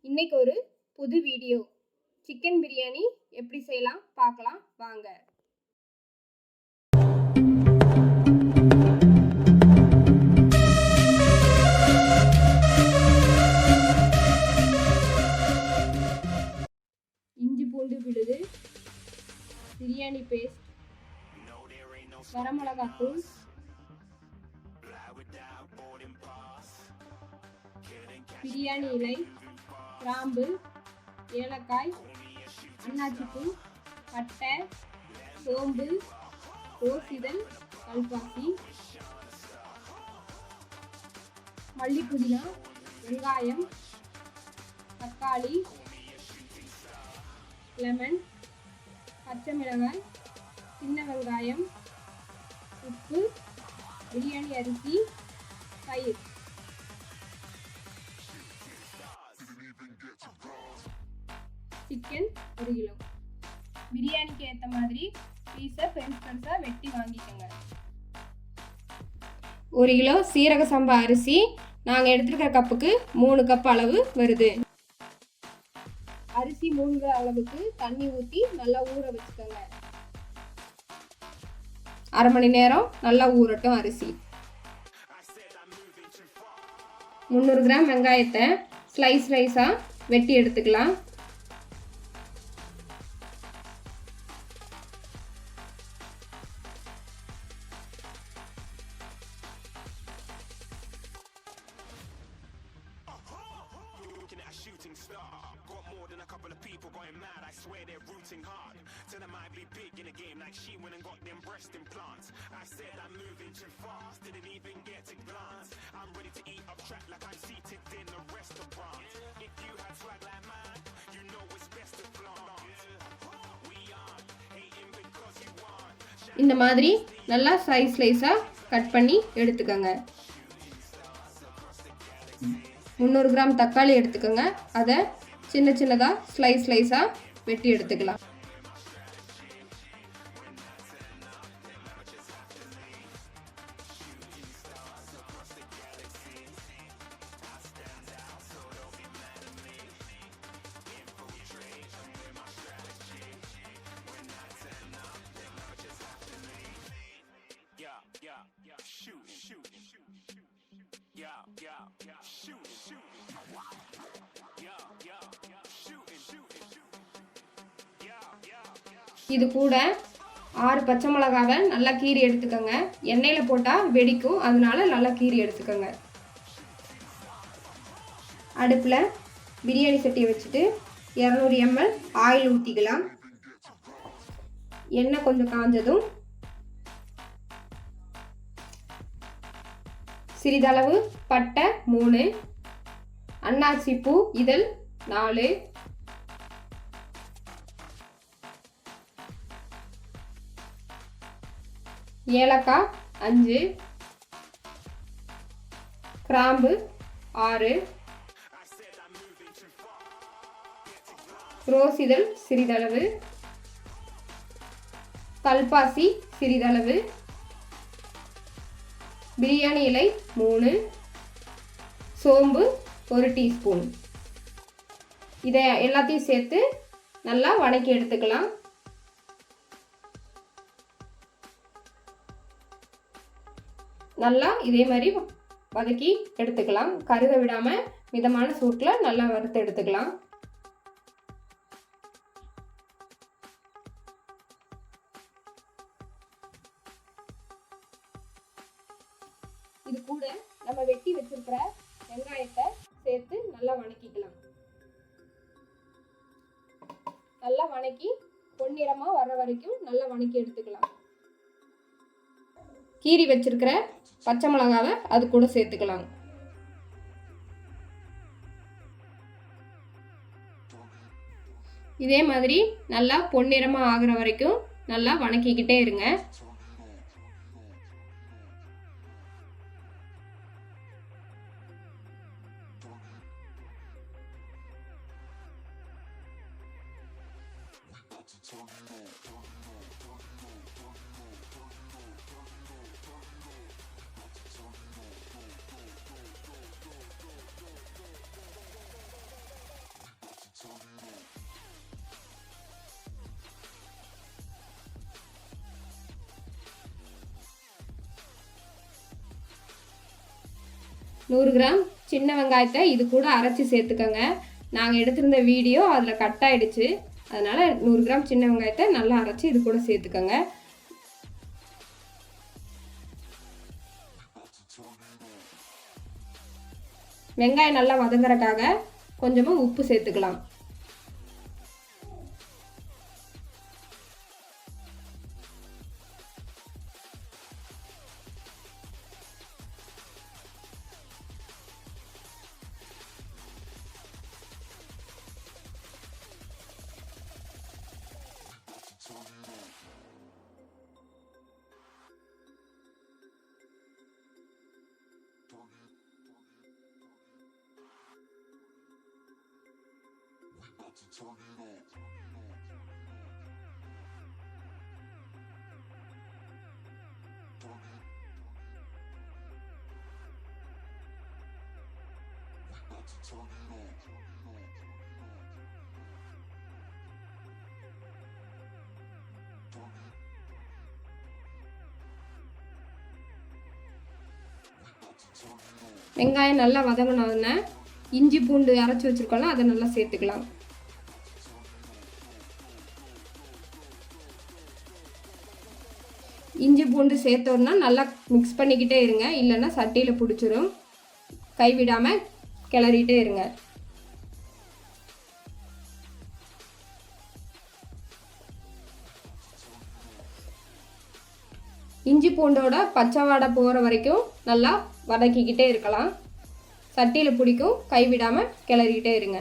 இன்னைக்கு ஒரு புது வீடியோ சிக்கன் பிரியாணி எப்படி செய்யலாம் பார்க்கலாம் வாங்க. இஞ்சி பூண்டு விழுது, பிரியாணி பேஸ்ட், வரமிளகாத்தூள், பிரியாணி இலை, கிராம்பு, ஏலக்காய், அன்னாச்சிப்பூ, பட்டை, சோம்பு, ரோஸ் இதழ், கல்பாசி, மல்லி புதினா, வெங்காயம், தக்காளி, லெமன், பச்சை மிளகாய், சின்ன வெங்காயம், உப்பு, பிரியாணி அரிசி, தயிர். Chicken 1 kilo. பிரியாணிக்கு ஏற்ற மாதிரி பீஸை பெருசாக வெட்டி வாங்கிக்கோங்க. 1 கிலோ சீரக சம்பா அரிசி நாங்கள் எடுத்துருக்கிற கப்புக்கு 3 கப் அளவு வருது. அரிசி 3 கிலோ அளவுக்கு தண்ணி ஊற்றி நல்லா ஊற வச்சுக்கோங்க. 1/2 மணி நேரம் நல்லா ஊறட்டும் அரிசி. 300 கிராம் வெங்காயத்தை ஸ்லைஸாக வெட்டி எடுத்துக்கலாம். Shooting star got more than a couple of people going mad. I swear they're rooting hard. Tell them I'd be big in the game like she went and got them breast implants. I said I'm moving too fast, didn't even get a glance. I'm ready to eat up track like I'm seated in a restaurant. If you had swag like mine, you know it's best to flaunt. We aren't hating because you want. இந்த மாதிரி நல்லா ஸ்லைஸா cut பண்ணி எடுத்துக்கங்க. 300 gram தக்காளி எடுத்துக்கோங்க. அதை சின்னதாக ஸ்லைஸாக வெட்டி எடுத்துக்கலாம். இது கூட 6 பச்சை மிளகாவை நல்லா கீறி எடுத்துக்கோங்க. எண்ணெயில் போட்டால் வெடிக்கும், அதனால நல்லா கீறி எடுத்துக்கோங்க. அடுப்பில் பிரியாணி சட்டியை வச்சுட்டு 200 ml ஆயில் ஊற்றிக்கலாம். எண்ணெய் கொஞ்சம் காஞ்சதும் சிறிதளவு பட்டை 3, அன்னாசிப்பூ இதழ் 4, ஏலக்காய் 5, கிராம்பு 6, ரோஸ் இதழ் சிறிதளவு, கல்பாசி சிறிதளவு, பிரியாணி இலை 3, சோம்பு 1 டீஸ்பூன். இதை எல்லாத்தையும் சேர்த்து நல்லா வதக்கி எடுத்துக்கலாம். நல்லா இதே மாதிரி வதக்கி எடுத்துக்கலாம். கருக விடாமல் மிதமான சூட்டில் நல்லா வறுத்து எடுத்துக்கலாம். இது கூட நம்ம வெட்டி வச்சிருக்கிற வெங்காயத்தை சேர்த்து நல்லா வதக்கிக்கலாம். நல்லா வதக்கி பொன்னிறமா வர வரைக்கும் நல்லா வதக்கி எடுத்துக்கலாம். கீறி வச்சிருக்கிற பச்சை மிளகாவை அது கூட சேர்த்துக்கலாம். இதே மாதிரி நல்லா பொன்னிறமா ஆகிற வரைக்கும் நல்லா வதக்கிக்கிட்டே இருங்க. 100 கிராம் சின்ன வெங்காயத்தை இது கூட அரைச்சி சேர்த்துக்கோங்க. நாங்கள் எடுத்திருந்த வீடியோ அதில் கட் ஆகிடுச்சு, அதனால் 100 கிராம் சின்ன வெங்காயத்தை நல்லா அரைச்சி இது கூட சேர்த்துக்கோங்க. வெங்காயம் நல்லா வதங்குறதுக்காக கொஞ்சமாக உப்பு சேர்த்துக்கலாம். வெங்காயம் நல்லா வதங்கினோடனே இஞ்சி பூண்டு அரைச்சி வச்சுருக்கோம்ல அதை நல்லா சேர்த்துக்கலாம். இஞ்சி பூண்டு சேர்த்தோன்னா நல்லா மிக்ஸ் பண்ணிக்கிட்டே இருங்க, இல்லைன்னா சட்டியில் பிடிச்சிரும். கைவிடாமல் கிளறிட்டே இருங்க. இஞ்சி பூண்டோட பச்சை வாடை போகிற வரைக்கும் நல்லா வதக்கிக்கிட்டே இருக்கலாம். சட்டியில் பிடிக்கும், கைவிடாமல் கிளறிக்கிட்டே இருங்க.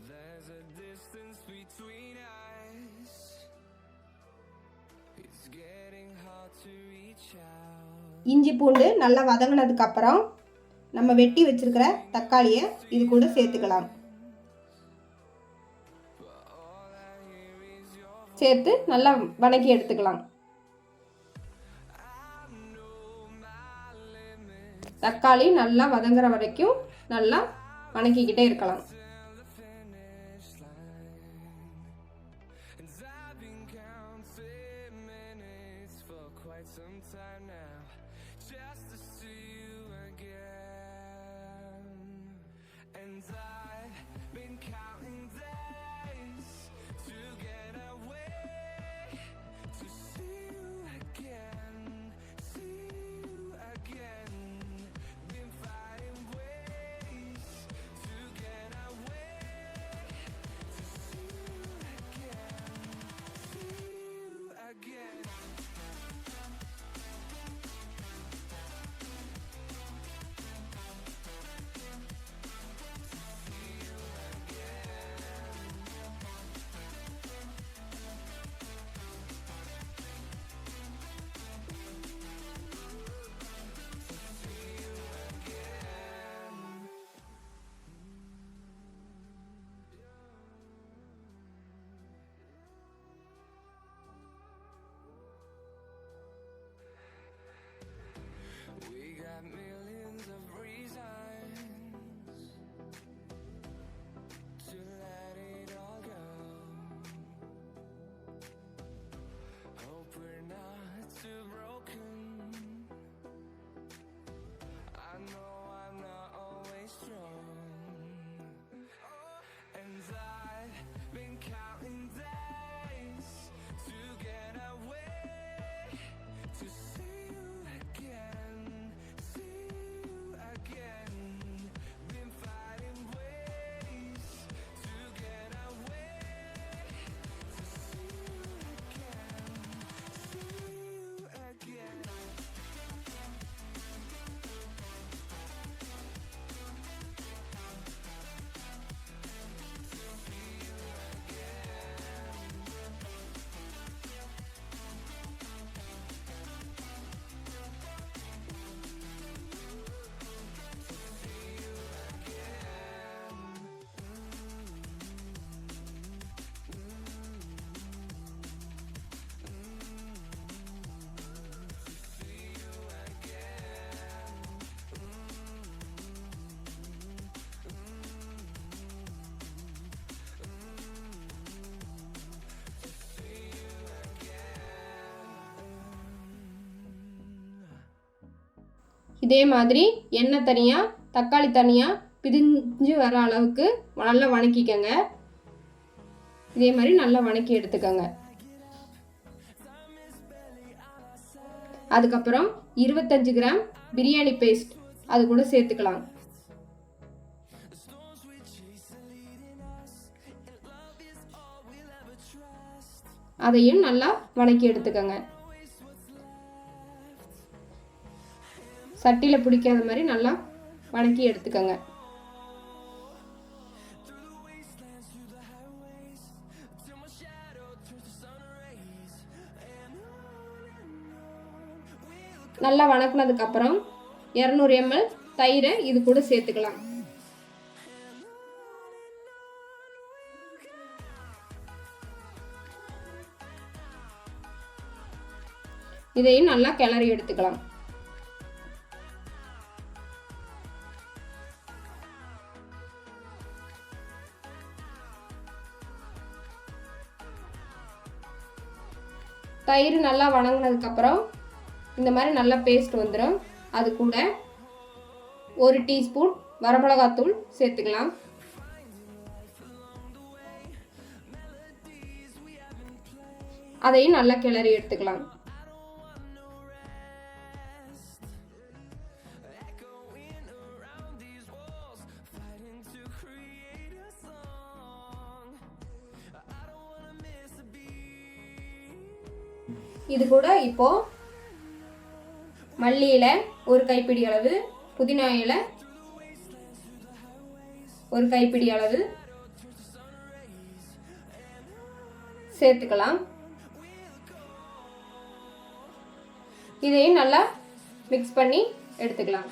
There's a distance between us. It's getting hard to reach out. இஞ்சி பூண்டு நல்லா வதங்கினதுக்கு அப்புறம் நம்ம வெட்டி வச்சிருக்கிற தக்காளியை இது கூட சேர்த்துக்கலாம். சேர்த்து நல்லா வதக்கி எடுத்துக்கலாம். தக்காளி நல்லா வதங்குற வரைக்கும் நல்லா வதக்கிக்கிட்டே இருக்கலாம். இதே மாதிரி எண்ணெய் தனியாக தக்காளி தனியாக பிரிஞ்சு வர அளவுக்கு நல்லா வணக்கிக்கங்க. இதே மாதிரி நல்லா வணக்கி எடுத்துக்கோங்க. அதுக்கப்புறம் 25 கிராம் பிரியாணி பேஸ்ட் அது கூட சேர்த்துக்கலாம். அதையும் நல்லா வணக்கி எடுத்துக்கோங்க. சட்டியில் பிடிக்காத மாதிரி நல்லா வணக்கி எடுத்துக்கோங்க. நல்லா வணக்கினதுக்கப்புறம் 200 ml தயிரை இது கூட சேர்த்துக்கலாம். இதையும் நல்லா கிளறி எடுத்துக்கலாம். தயிர் நல்லா வணங்கினதுக்கப்புறம் இந்த மாதிரி நல்லா பேஸ்ட் வந்துடும். அது கூட 1 டீஸ்பூன் வரமிளகாத்தூள் சேர்த்துக்கலாம். அதையும் நல்லா கிளறி எடுத்துக்கலாம். இது கூட இப்போ மல்லி இலை 1 கைப்பிடி அளவு, புதினா இலை 1 கைப்பிடி அளவு சேர்த்துக்கலாம். இதையும் நல்லா மிக்ஸ் பண்ணி எடுத்துக்கலாம்.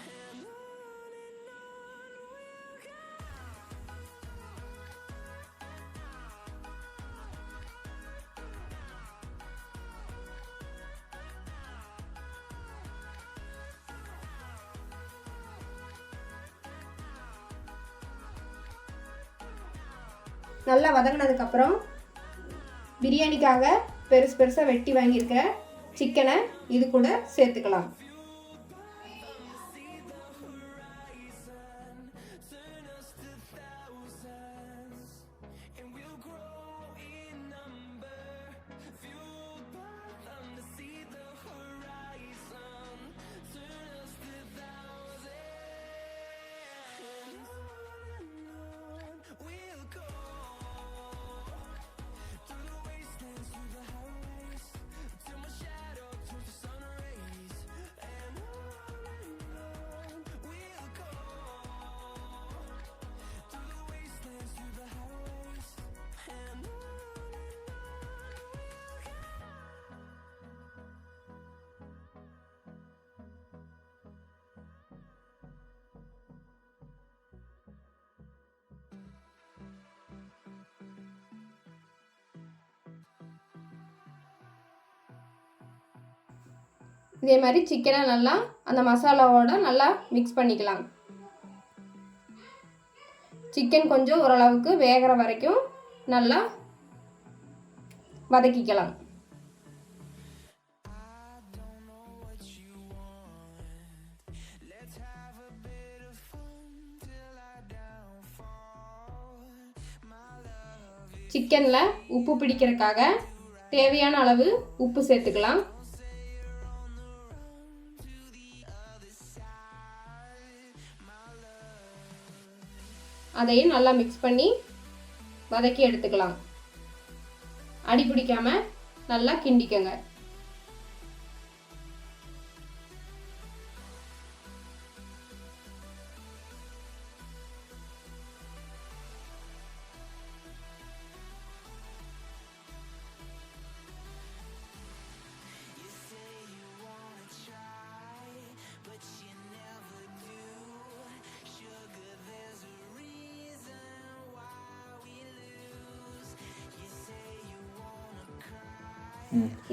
நல்லா வதங்கினதுக்கப்புறம் பிரியாணிக்காக பெருசாக வெட்டி வாங்கியிருக்கிற சிக்கனை இது கூட சேர்த்துக்கலாம். இதே மாதிரி சிக்கனை நல்லா அந்த மசாலாவோட நல்லா மிக்ஸ் பண்ணிக்கலாம். சிக்கன் கொஞ்சம் ஓரளவுக்கு வேகிற வரைக்கும் நல்லா வதக்கிக்கலாம். சிக்கனில் உப்பு பிடிக்கிறதுக்காக தேவையான அளவு உப்பு சேர்த்துக்கலாம். அதையும் நல்லா மிக்ஸ் பண்ணி வதக்கி எடுத்துக்கலாம். அடி பிடிக்காம நல்லா கிண்டிக்கங்க.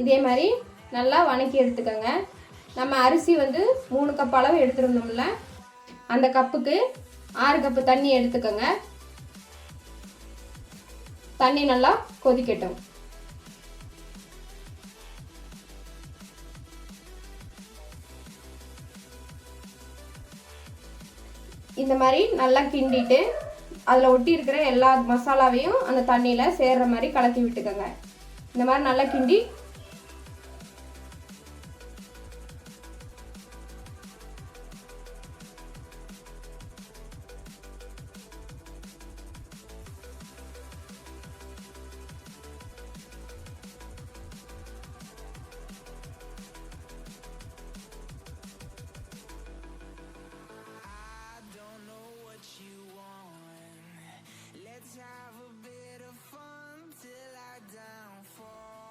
இதே மாதிரி நல்லா வணக்கி எடுத்துக்கோங்க. நம்ம அரிசி 3 கப் அளவு எடுத்துருந்தோம்ல, அந்த கப்புக்கு 6 கப்பு தண்ணி எடுத்துக்கோங்க. தண்ணி நல்லா கொதிக்கட்டும். இந்த மாதிரி நல்லா கிண்டிட்டு அதில் ஒட்டி இருக்கிற எல்லா மசாலாவையும் அந்த தண்ணியில் சேர்கிற மாதிரி கலக்கி விட்டுக்கோங்க. இந்த மாதிரி நல்லா கிண்டி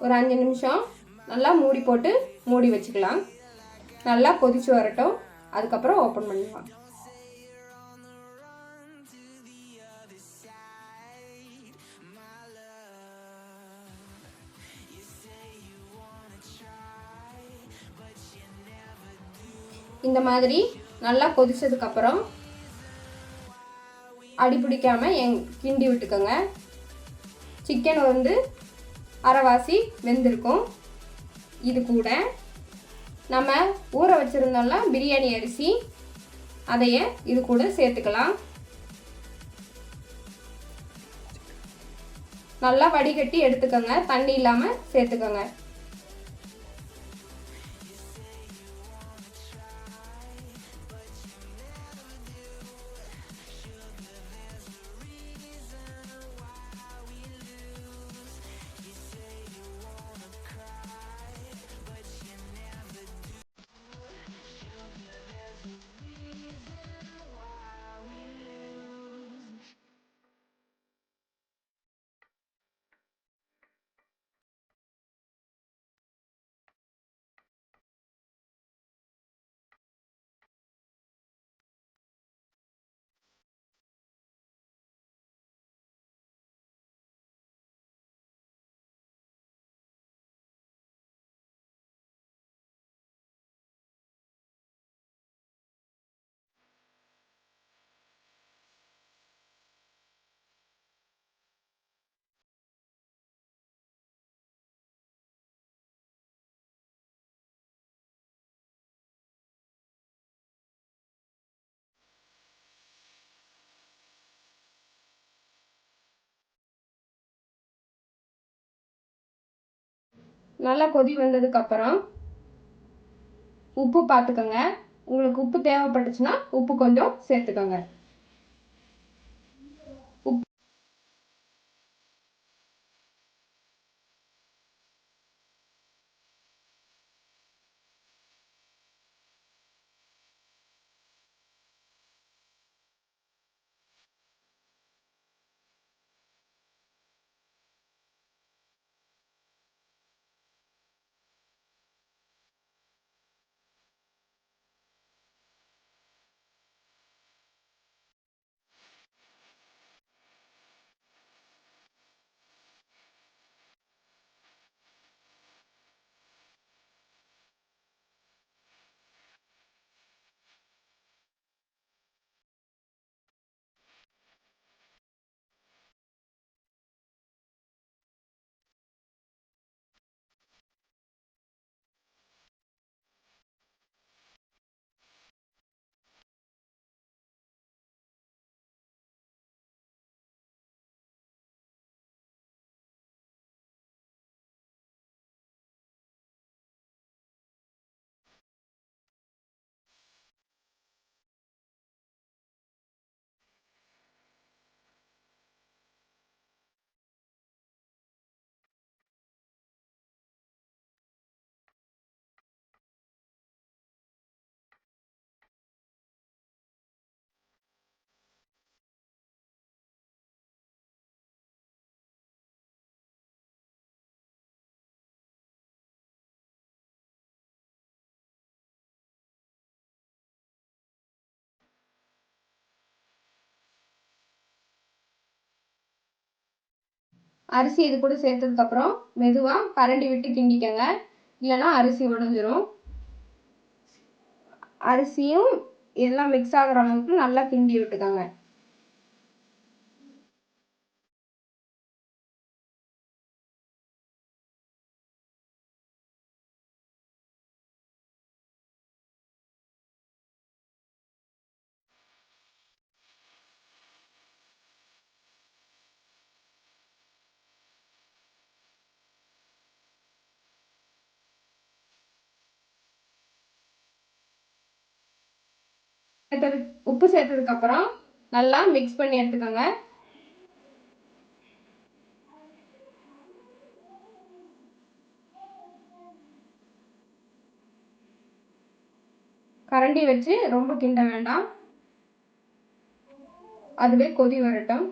ஒரு 5 நிமிஷம் நல்லா மூடி போட்டு மூடி வச்சுக்கலாம். நல்லா கொதிச்சு வரட்டும். அதுக்கப்புறம் ஓப்பன் பண்ணிடலாம். இந்த மாதிரி நல்லா கொதிச்சதுக்கப்புறம் அடி பிடிக்காமல் கிண்டி விட்டுக்கோங்க. சிக்கன் வந்து அரைவாசி வெந்திருக்கும். இது கூட நம்ம ஊற வச்சுருந்தோம்ல பிரியாணி அரிசி, அதைய இது கூட சேர்த்துக்கலாம். நல்லா வடிகட்டி எடுத்துக்கோங்க. தண்ணி இல்லாமல் சேர்த்துக்கோங்க. நல்லா கொதி வந்ததுக்கப்புறம் உப்பு பார்த்துக்கோங்க. உங்களுக்கு உப்பு தேவைப்பட்டுச்சுன்னா உப்பு கொஞ்சம் சேர்த்துக்கோங்க. அரிசி இது கூட சேர்த்ததுக்கப்புறம் மெதுவாக கரண்டி விட்டு கிண்டிக்கங்க. இல்லைன்னா அரிசி உடைஞ்சிரும். அரிசியும் எல்லாம் மிக்ஸ் ஆகிற அளவுக்கு நல்லா கிண்டி விட்டுக்கோங்க. உப்பு சேர்த்ததுக்கப்புறம் நல்லா மிக்ஸ் பண்ணி எடுத்துக்கோங்க. கரண்டி வச்சு ரொம்ப கிண்ட வேண்டாம், அதுவே கொதி வரட்டும்.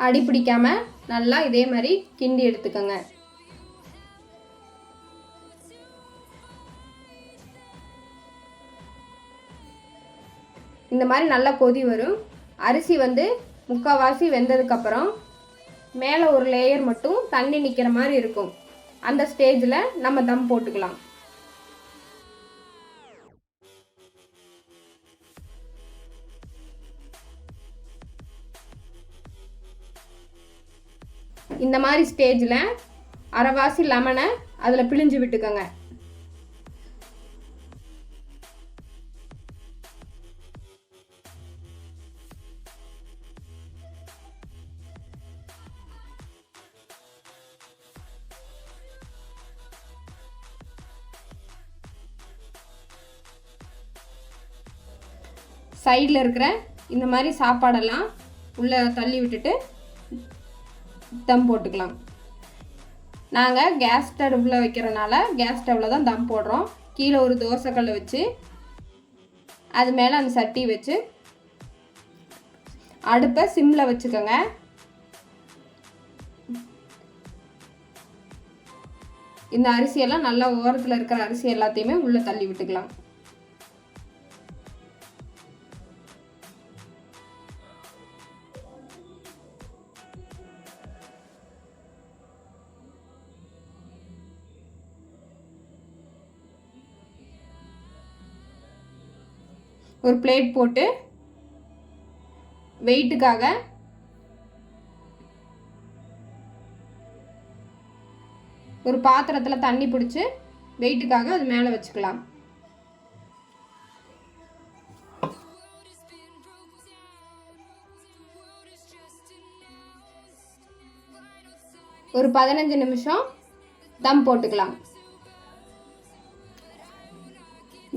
அடி பிடிக்காம நல்லா இதே மாதிரி கிண்டி எடுத்துக்கோங்க. இந்த மாதிரி நல்லா கொதி வரும். அரிசி வந்து முக்கால்வாசி வெந்ததுக்கப்புறம் மேலே ஒரு லேயர் மட்டும் தண்ணி நிற்கிற மாதிரி இருக்கும். அந்த ஸ்டேஜில் நம்ம தம் போட்டுக்கலாம். இந்த மாதிரி ஸ்டேஜில் அரைவாசி லெமனை அதில் பிழிஞ்சு விட்டுக்கோங்க. சைடில் இருக்கிற இந்த மாதிரி சாப்பாடெல்லாம் உள்ளே தள்ளி விட்டுட்டு தம் போட்டுக்கலாம். நாங்கள் கேஸ் ஸ்டவ்வில் வைக்கிறனால கேஸ் ஸ்டவ்வில் தான் தம் போடுறோம். கீழே ஒரு தோசைக்கல் வச்சு அது மேலே அந்த சட்டி வச்சு அடுப்பை சிம்மில் வச்சுக்கோங்க. இந்த அரிசியெல்லாம் நல்லா ஓரத்தில் இருக்கிற அரிசி எல்லாத்தையுமே உள்ளே தள்ளி விட்டுக்கலாம். ஒரு பிளேட் போட்டு வெயிட்டுக்காக ஒரு பாத்திரத்தில் தண்ணி பிடிச்சி வெயிட்டுக்காக அது மேலே வச்சுக்கலாம். ஒரு 15 நிமிஷம் தம் போட்டுக்கலாம்.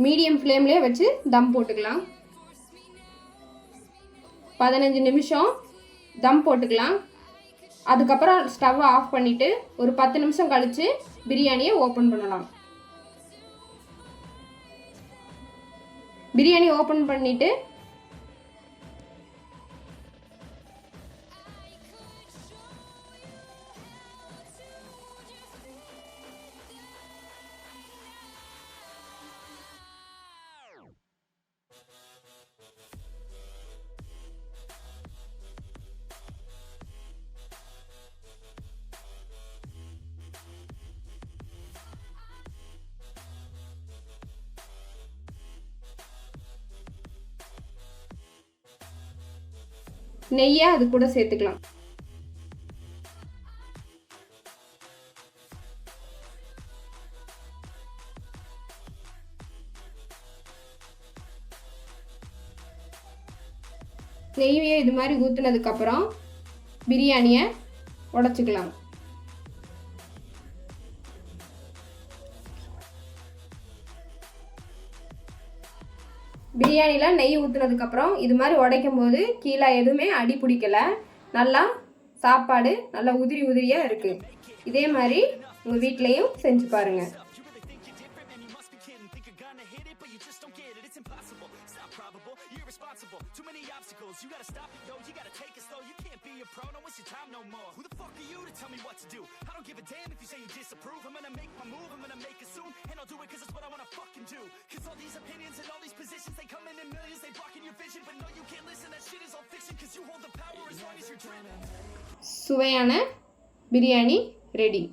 மீடியம் ஃப்ளேம்லேயே வச்சு தம் போட்டுக்கலாம். 15 நிமிஷம் தம் போட்டுக்கலாம். அதுக்கப்புறம் ஸ்டவ் ஆஃப் பண்ணிவிட்டு ஒரு 10 நிமிஷம் கழித்து பிரியாணியை ஓப்பன் பண்ணலாம். பிரியாணி ஓப்பன் பண்ணிவிட்டு நெய்யை அது கூட சேர்த்துக்கலாம். நெய்யை இது மாதிரி ஊற்றுனதுக்கப்புறம் பிரியாணியை உடைச்சிக்கலாம். பிரியாணியில் நெய் ஊற்றுனதுக்கப்புறம் இது மாதிரி உடைக்கும் போது கீழே எதுவுமே அடி பிடிக்கலை. நல்லா சாப்பாடு நல்லா உதிரி உதிரியாக இருக்குது. இதே மாதிரி உங்கள் வீட்லேயும் செஞ்சு பாருங்கள். Too many obstacles, you gotta stop it, yo, you gotta take it slow. You can't be a pro, don't waste your time no more. Who the fuck are you to tell me what to do? I don't give a damn if you say you disapprove. I'm gonna make my move, I'm gonna make it soon. And I'll do it cause it's what I wanna fucking do. Cause all these opinions and all these positions, they come in millions, they blocking your vision. But no, you can't listen, that shit is all fiction. Cause you hold the power as long as you're dreaming. சுவையான biryani ready.